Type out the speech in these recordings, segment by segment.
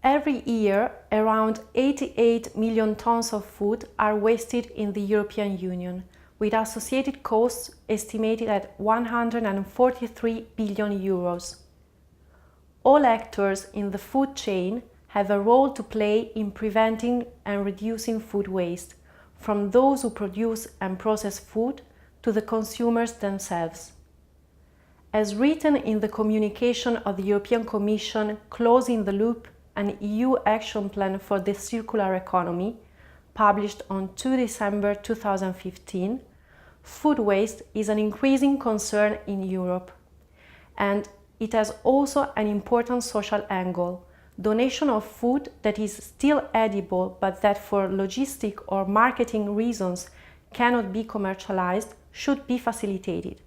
Every year, around 88 million tons of food are wasted in the European Union, with associated costs estimated at 143 billion euros. All actors in the food chain have a role to play in preventing and reducing food waste, from those who produce and process food to the consumers themselves. As written in the communication of the European Commission Closing the Loop, an EU Action Plan for the Circular Economy, published on 2 December 2015, food waste is an increasing concern in Europe. And it has also an important social angle. Donation of food that is still edible but that for logistic or marketing reasons cannot be commercialized should be facilitated.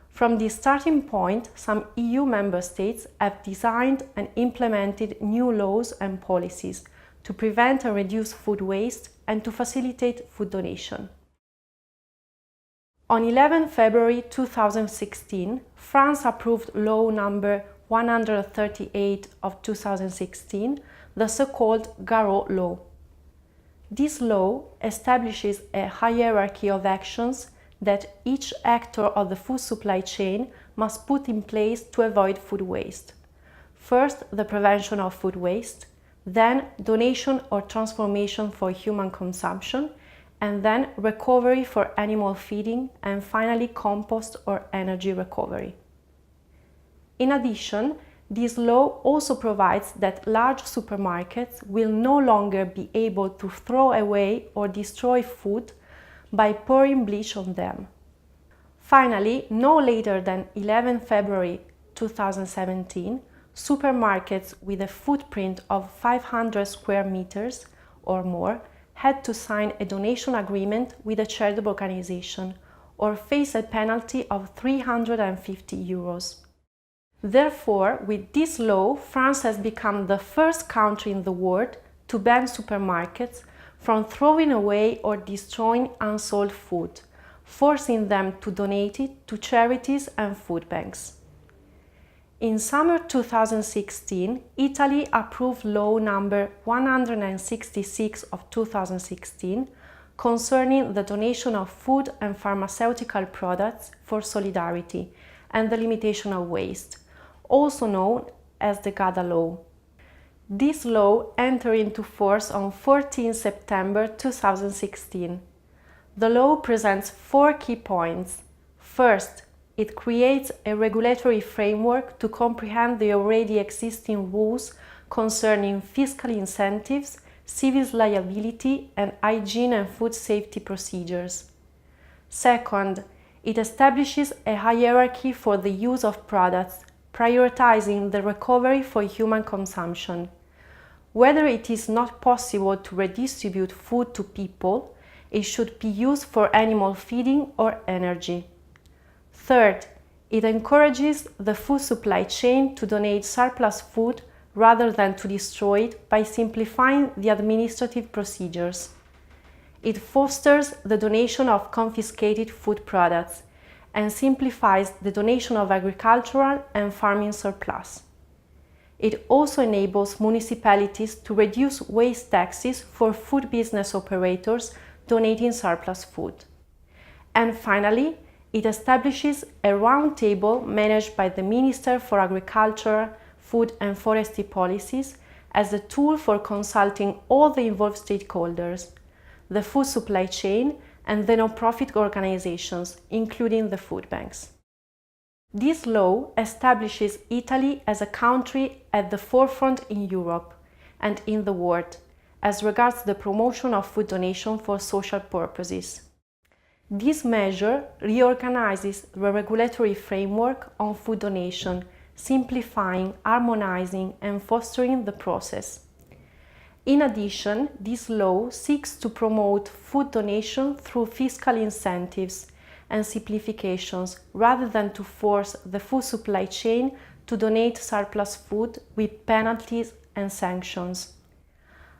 From this starting point, some EU member states have designed and implemented new laws and policies to prevent and reduce food waste and to facilitate food donation. On 11 February 2016, France approved Law number 138 of 2016, the so-called Garot Law. This law establishes a hierarchy of actions that each actor of the food supply chain must put in place to avoid food waste. First, the prevention of food waste, then donation or transformation for human consumption, and then recovery for animal feeding, and finally compost or energy recovery. In addition, this law also provides that large supermarkets will no longer be able to throw away or destroy food by pouring bleach on them. Finally, no later than 11 February 2017, supermarkets with a footprint of 500 square meters or more had to sign a donation agreement with a charitable organization or face a penalty of 350 euros. Therefore, with this law, France has become the first country in the world to ban supermarkets from throwing away or destroying unsold food, forcing them to donate it to charities and food banks. In summer 2016, Italy approved Law number 166 of 2016 concerning the donation of food and pharmaceutical products for solidarity and the limitation of waste, also known as the GADA law. This law entered into force on 14 September 2016. The law presents 4 key points. First, it creates a regulatory framework to comprehend the already existing rules concerning fiscal incentives, civil liability, and hygiene and food safety procedures. Second, it establishes a hierarchy for the use of products, prioritizing the recovery for human consumption. Whether it is not possible to redistribute food to people, it should be used for animal feeding or energy. Third, it encourages the food supply chain to donate surplus food rather than to destroy it by simplifying the administrative procedures. It fosters the donation of confiscated food products and simplifies the donation of agricultural and farming surplus. It also enables municipalities to reduce waste taxes for food business operators donating surplus food. And finally, it establishes a roundtable managed by the Minister for Agriculture, Food and Forestry Policies as a tool for consulting all the involved stakeholders, the food supply chain and the non-profit organizations, including the food banks. This law establishes Italy as a country at the forefront in Europe and in the world as regards the promotion of food donation for social purposes. This measure reorganizes the regulatory framework on food donation, simplifying, harmonizing, and fostering the process. In addition, this law seeks to promote food donation through fiscal incentives and simplifications rather than to force the food supply chain to donate surplus food with penalties and sanctions.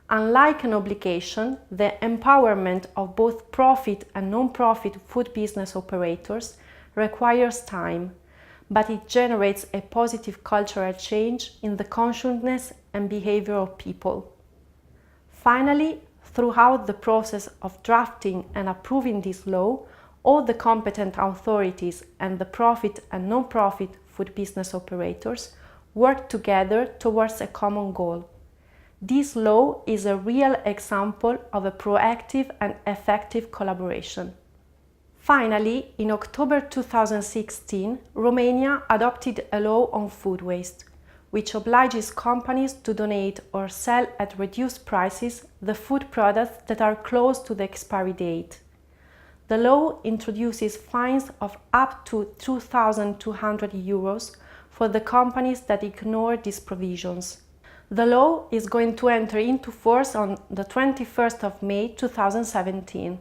Unlike an obligation, the empowerment of both profit and non-profit food business operators requires time, but it generates a positive cultural change in the consciousness and behavior of people. Finally, throughout the process of drafting and approving this law, all the competent authorities and the profit and non-profit food business operators work together towards a common goal. This law is a real example of a proactive and effective collaboration. Finally, in October 2016, Romania adopted a law on food waste, which obliges companies to donate or sell at reduced prices the food products that are close to the expiry date. The law introduces fines of up to 2,200 euros for the companies that ignore these provisions. The law is going to enter into force on the 21st of May 2017.